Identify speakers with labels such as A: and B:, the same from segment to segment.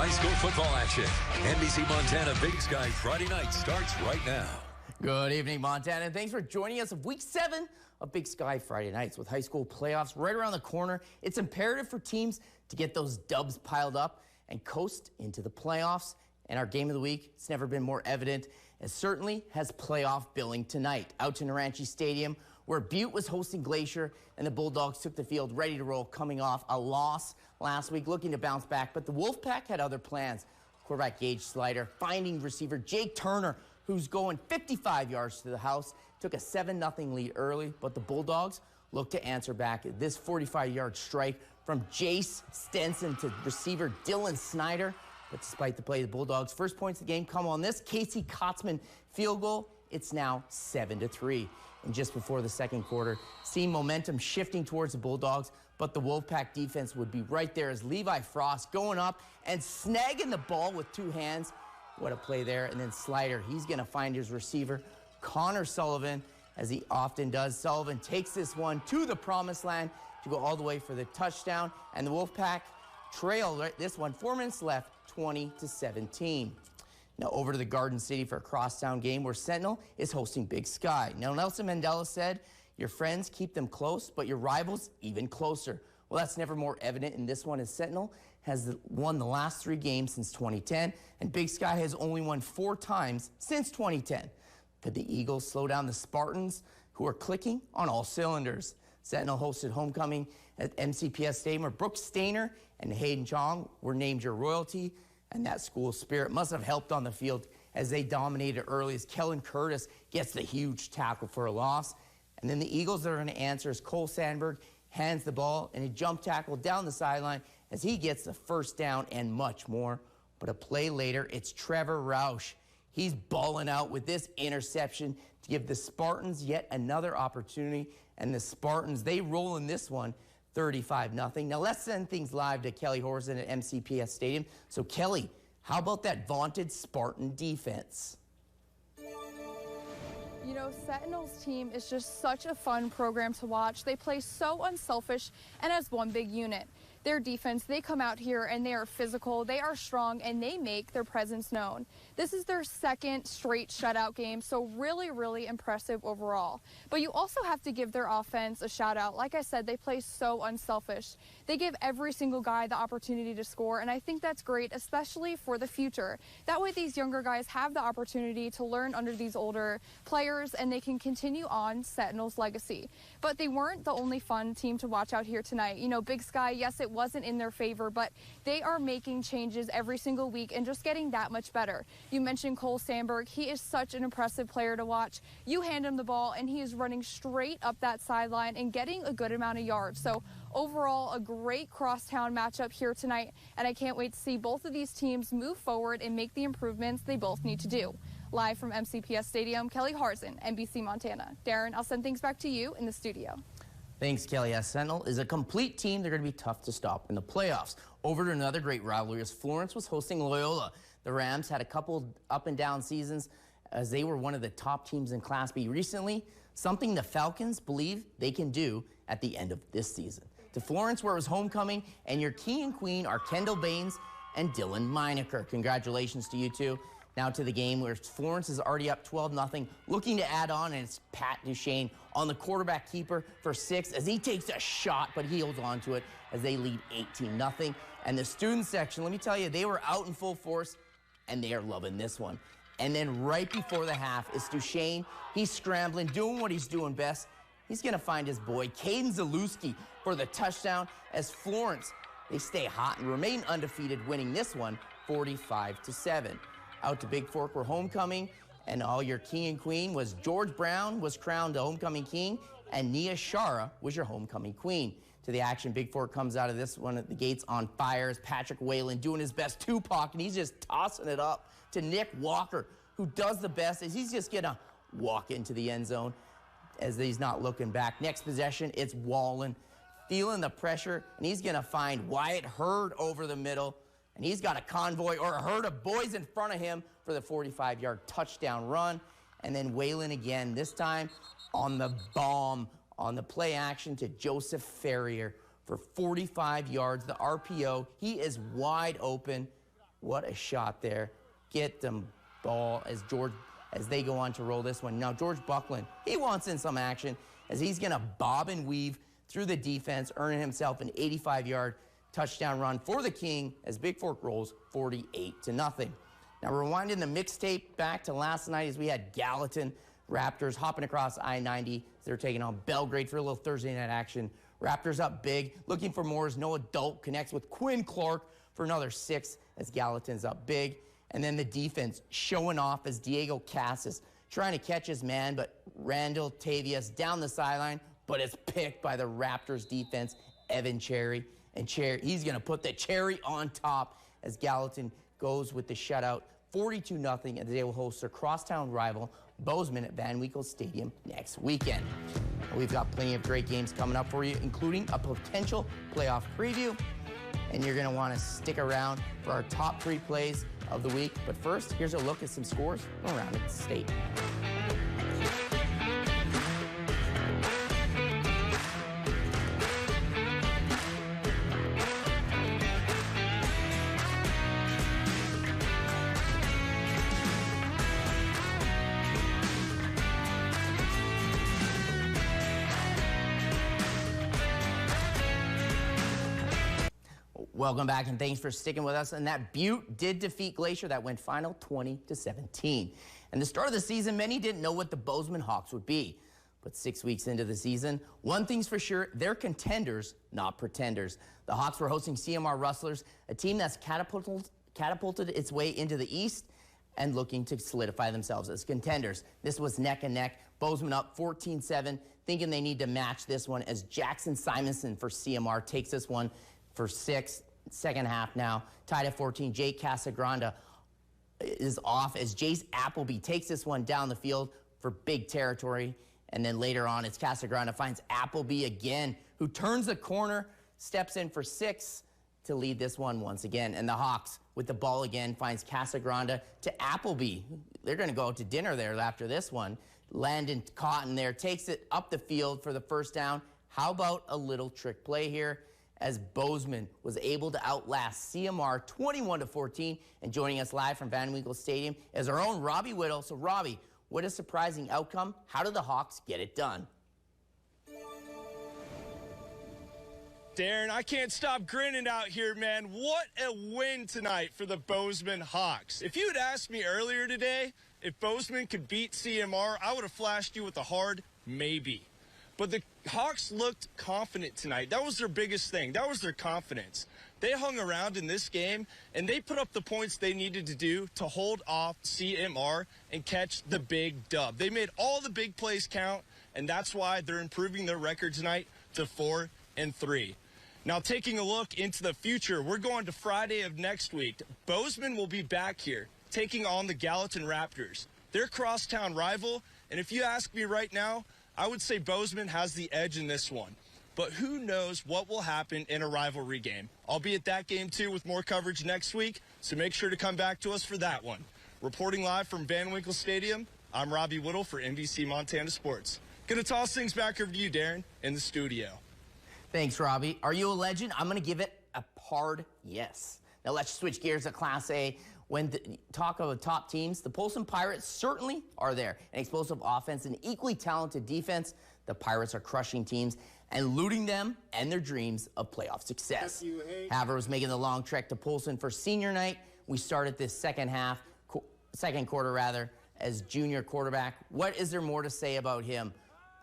A: high school football action. NBC Montana Big Sky Friday night starts right now.
B: Good evening, Montana, and thanks for joining us of Week 7 of Big Sky Friday nights. With high school playoffs right around the corner, it's imperative for teams to get those dubs piled up and coast into the playoffs. And our game of the week, it's never been more evident, and certainly has playoff billing tonight. Out to Naranchi Stadium, where Butte was hosting Glacier, and the Bulldogs took the field ready to roll, coming off a loss last week, looking to bounce back. But the Wolfpack had other plans. Quarterback Gage Slider finding receiver Jake Turner, who's going 55 yards to the house, took a 7-0 lead early, but the Bulldogs looked to answer back. This 45-yard strike from Jace Stenson to receiver Dylan Snyder. But despite the play, the Bulldogs' first points of the game come on this Casey Kotzman field goal. It's now 7-3. And just before the second quarter, seeing momentum shifting towards the Bulldogs, but the Wolfpack defense would be right there as Levi Frost going up and snagging the ball with two hands. What a play there. And then Slider, he's going to find his receiver, Connor Sullivan, as he often does. Sullivan takes this one to the promised land to go all the way for the touchdown. And the Wolfpack trail this one, 4 minutes left, 20-17. Now over to the Garden City for a crosstown game where Sentinel is hosting Big Sky. Now Nelson Mandela said, your friends keep them close, but your rivals even closer. Well, that's never more evident in this one, as Sentinel has won the last 3 games since 2010, and Big Sky has only won 4 times since 2010. Could the Eagles slow down the Spartans, who are clicking on all cylinders? Sentinel hosted homecoming at MCPS Stadium, where Brooke Stainer and Hayden Chong were named your royalty, and that school spirit must have helped on the field as they dominated early, as Kellen Curtis gets the huge tackle for a loss. And then the Eagles are going to answer as Cole Sandberg hands the ball and a jump tackle down the sideline as he gets the first down and much more. But a play later, it's Trevor Roush. He's balling out with this interception to give the Spartans yet another opportunity. And the Spartans, they roll in this one 35-0. Now let's send things live to Kelly Horsen at MCPS Stadium. So Kelly, how about that vaunted Spartan defense?
C: You know, Sentinel's team is just such a fun program to watch. They play so unselfish and as one big unit. Their defense, they come out here and they are physical, they are strong, and they make their presence known. This is their second straight shutout game, so really, really impressive overall. But you also have to give their offense a shout out. Like I said, they play so unselfish. They give every single guy the opportunity to score, and I think that's great, especially for the future. That way these younger guys have the opportunity to learn under these older players, and they can continue on Sentinel's legacy. But they weren't the only fun team to watch out here tonight. You know, Big Sky, yes, it wasn't in their favor, but they are making changes every single week and just getting that much better. You mentioned Cole Sandberg. He is such an impressive player to watch. You hand him the ball and he is running straight up that sideline and getting a good amount of yards. So overall, a great crosstown matchup here tonight, and I can't wait to see both of these teams move forward and make the improvements they both need to do. Live from MCPS Stadium, Kelly Harzen, NBC Montana. Darren, I'll send things back to you in the studio.
B: Thanks, Kelly. Sentinel is a complete team. They're going to be tough to stop in the playoffs. Over to another great rivalry as Florence was hosting Loyola. The Rams had a couple up and down seasons as they were one of the top teams in Class B recently, something the Falcons believe they can do at the end of this season. To Florence, where it was homecoming, and your king and queen are Kendall Baines and Dylan Meinecker. Congratulations to you two. Now to the game where Florence is already up 12-0, looking to add on, and it's Pat Duchesne on the quarterback keeper for 6 as he takes a shot, but he holds on to it as they lead 18-0. And the student section, let me tell you, they were out in full force, and they are loving this one. And then right before the half is Duchesne. He's scrambling, doing what he's doing best. He's going to find his boy, Caden Zalewski, for the touchdown as Florence, they stay hot and remain undefeated, winning this one 45-7. Out to Big Fork, we're homecoming, and all your king and queen was George Brown was crowned the homecoming king, and Nia Shara was your homecoming queen. To the action, Big Fork comes out of this one at the gates on fire as Patrick Whalen doing his best Tupac, and he's just tossing it up to Nick Walker, who does the best as he's just gonna walk into the end zone as he's not looking back. Next possession, it's Wallen feeling the pressure, and he's gonna find Wyatt Hurd over the middle. And he's got a convoy or a herd of boys in front of him for the 45-yard touchdown run. And then Whalen again, this time on the bomb, on the play action to Joseph Ferrier for 45 yards, the RPO. He is wide open. What a shot there. Get them ball as they go on to roll this one. Now, George Buckland, he wants in some action as he's going to bob and weave through the defense, earning himself an 85-yard touchdown run for the King as Big Fork rolls 48-0. Now, rewinding the mixtape back to last night as we had Gallatin Raptors hopping across I-90. They're taking on Belgrade for a little Thursday night action. Raptors up big, looking for more as Noah Dult connects with Quinn Clark for another 6 as Gallatin's up big. And then the defense showing off as Diego Casas trying to catch his man, but Randall Tavius down the sideline, but it's picked by the Raptors defense, Evan Cherry. And he's going to put the cherry on top as Gallatin goes with the shutout, 42-0, and they will host their crosstown rival, Bozeman, at Van Winkle Stadium next weekend. We've got plenty of great games coming up for you, including a potential playoff preview. And you're going to want to stick around for our top 3 plays of the week. But first, here's a look at some scores from around the state. Welcome back, and thanks for sticking with us. And that Butte did defeat Glacier. That went final 20-17. And the start of the season, many didn't know what the Bozeman Hawks would be. But 6 weeks into the season, one thing's for sure, they're contenders, not pretenders. The Hawks were hosting CMR Rustlers, a team that's catapulted its way into the East and looking to solidify themselves as contenders. This was neck and neck. Bozeman up 14-7, thinking they need to match this one as Jackson Simonson for CMR takes this one for 6. Second half now, tied at 14. Jake Casagranda is off as Jace Appleby takes this one down the field for big territory. And then later on, it's Casagranda finds Appleby again, who turns the corner, steps in for 6 to lead this one once again. And the Hawks, with the ball again, finds Casagranda to Appleby. They're going to go out to dinner there after this one. Landon Cotton there takes it up the field for the first down. How about a little trick play here, as Bozeman was able to outlast CMR 21-14. And joining us live from Van Winkle Stadium is our own Robbie Whittle. So, Robbie, what a surprising outcome. How did the Hawks get it done?
D: Darren, I can't stop grinning out here, man. What a win tonight for the Bozeman Hawks. If you had asked me earlier today if Bozeman could beat CMR, I would have flashed you with a hard maybe. But the Hawks looked confident tonight. That was their biggest thing. That was their confidence. They hung around in this game, and they put up the points they needed to do to hold off CMR and catch the big dub. They made all the big plays count, and that's why they're improving their record tonight to 4-3. Now, taking a look into the future, we're going to Friday of next week. Bozeman will be back here, taking on the Gallatin Raptors. They're crosstown rival, and if you ask me right now, I would say Bozeman has the edge in this one. But who knows what will happen in a rivalry game. I'll be at that game, too, with more coverage next week, so make sure to come back to us for that one. Reporting live from Van Winkle Stadium, I'm Robbie Whittle for NBC Montana Sports. Going to toss things back over to you, Darren, in the studio.
B: Thanks, Robbie. Are you a legend? I'm going to give it a hard yes. Now let's switch gears to Class A. When talk of top teams, the Polson Pirates certainly are there. An explosive offense and equally talented defense. The Pirates are crushing teams and looting them and their dreams of playoff success. Haver was making the long trek to Polson for senior night. We started this second quarter as junior quarterback. What is there more to say about him?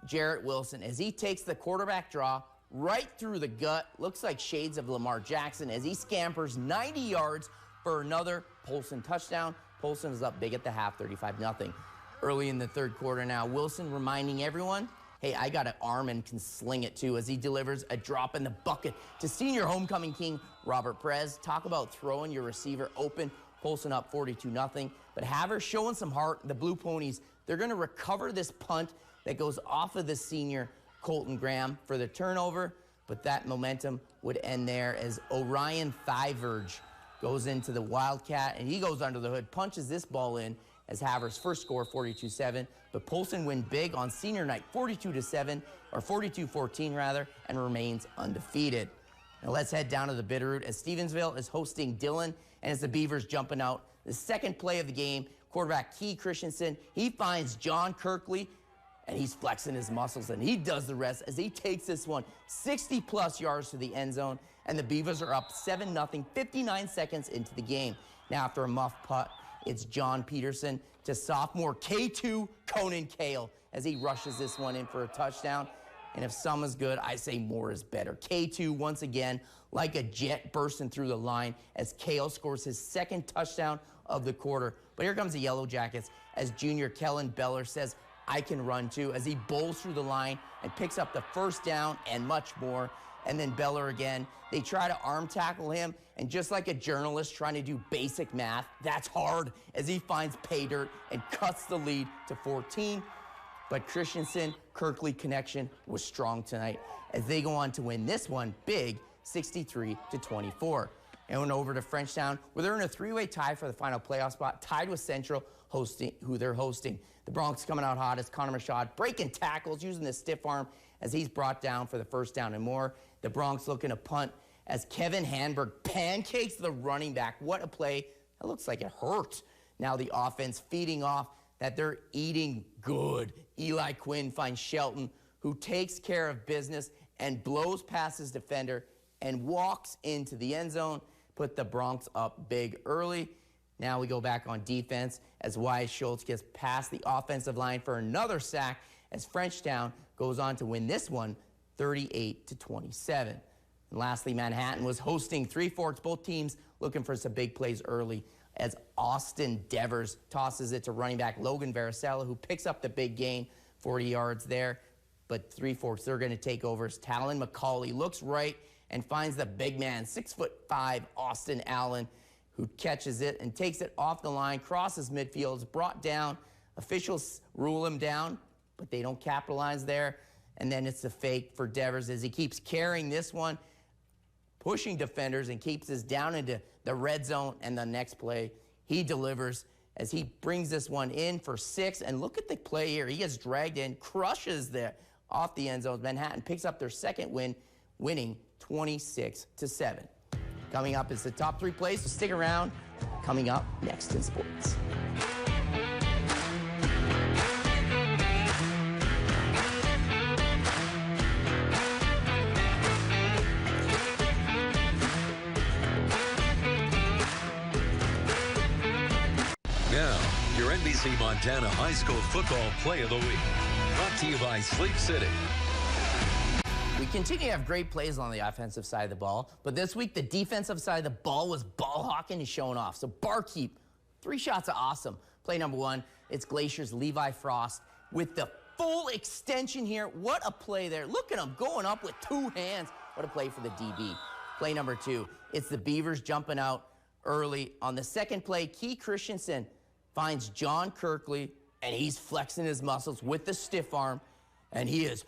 B: Jarrett Wilson, as he takes the quarterback draw right through the gut, looks like shades of Lamar Jackson as he scampers 90 yards for another Polson touchdown. Polson is up big at the half, 35-0. Early in the third quarter now, Wilson reminding everyone, hey, I got an arm and can sling it too, as he delivers a drop in the bucket to senior homecoming king Robert Perez. Talk about throwing your receiver open. Polson up 42-0. But Haver showing some heart. The Blue Ponies, they're going to recover this punt that goes off of the senior Colton Graham for the turnover. But that momentum would end there as Orion Thiverge goes into the Wildcat, and he goes under the hood, punches this ball in as Haver's first score, 42-7. But Polson win big on senior night, 42-7, or 42-14 rather, and remains undefeated. Now let's head down to the Bitterroot as Stevensville is hosting Dillon, and it's the Beavers jumping out. The second play of the game, quarterback Key Christensen, he finds John Kirkley, and he's flexing his muscles, and he does the rest as he takes this one 60-plus yards to the end zone, and the Beavers are up 7-0, 59 seconds into the game. Now after a muff putt, it's John Peterson to sophomore K2 Conan Kale as he rushes this one in for a touchdown. And if some is good, I say more is better. K2 once again, like a jet bursting through the line as Kale scores his second touchdown of the quarter. But here comes the Yellow Jackets as junior Kellen Beller says, I can run too, as he bowls through the line and picks up the first down and much more. And then Beller again, they try to arm tackle him, and just like a journalist trying to do basic math, that's hard as he finds pay dirt and cuts the lead to 14. But Christensen-Kirkley connection was strong tonight as they go on to win this one big, 63-24. And went over to Frenchtown, where they're in a three-way tie for the final playoff spot, tied with Central, who they're hosting. The Bronx coming out hot as Connor Machad breaking tackles, using the stiff arm as he's brought down for the first down and more. The Bronx looking to punt as Kevin Hanberg pancakes the running back. What a play. That looks like it hurt. Now the offense feeding off that they're eating good. Eli Quinn finds Shelton, who takes care of business and blows past his defender and walks into the end zone, put the Bronx up big early. Now we go back on defense as Wyatt Schultz gets past the offensive line for another sack as Frenchtown goes on to win this one 38-27. And lastly, Manhattan was hosting Three Forks, both teams looking for some big plays early as Austin Devers tosses it to running back Logan Varicella, who picks up the big gain, 40 yards there. But Three Forks, they're going to take over as Talon McCauley looks right and finds the big man, 6'5", Austin Allen, who catches it and takes it off the line, crosses midfield, is brought down. Officials rule him down, but they don't capitalize there. And then it's the fake for Devers as he keeps carrying this one, pushing defenders and keeps us down into the red zone. And the next play, he delivers as he brings this one in for 6. And look at the play here. He gets dragged in, crushes there off the end zone. Manhattan picks up their second win, winning 26-7. Coming up is the top 3 plays, so stick around. Coming up next in sports.
A: Now, your NBC Montana High School Football Play of the Week. Brought to you by Sleep City.
B: We continue to have great plays on the offensive side of the ball, but this week the defensive side of the ball was ball hawking and showing off. So Barkeep, 3 shots of awesome. Play number 1, it's Glacier's Levi Frost with the full extension here. What a play there. Look at him going up with 2 hands. What a play for the DB. Play number 2, it's the Beavers jumping out early. On the second play, Key Christensen finds John Kirkley, and he's flexing his muscles with the stiff arm, and he is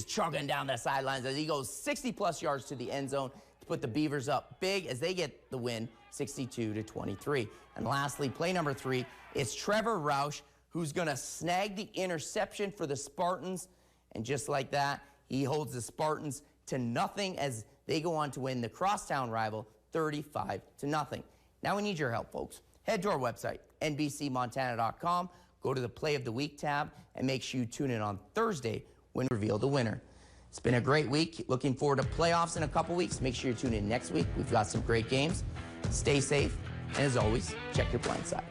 B: chugging down the sidelines as he goes 60-plus yards to the end zone to put the Beavers up big as they get the win, 62-23. And lastly, play number 3, it's Trevor Roush, who's going to snag the interception for the Spartans. And just like that, he holds the Spartans to nothing as they go on to win the crosstown rival 35-0. Now we need your help, folks. Head to our website, NBCMontana.com, go to the Play of the Week tab, and make sure you tune in on Thursday when we reveal the winner. It's been a great week. Looking forward to playoffs in a couple weeks. Make sure you tune in next week. We've got some great games. Stay safe, and as always, check your blind side.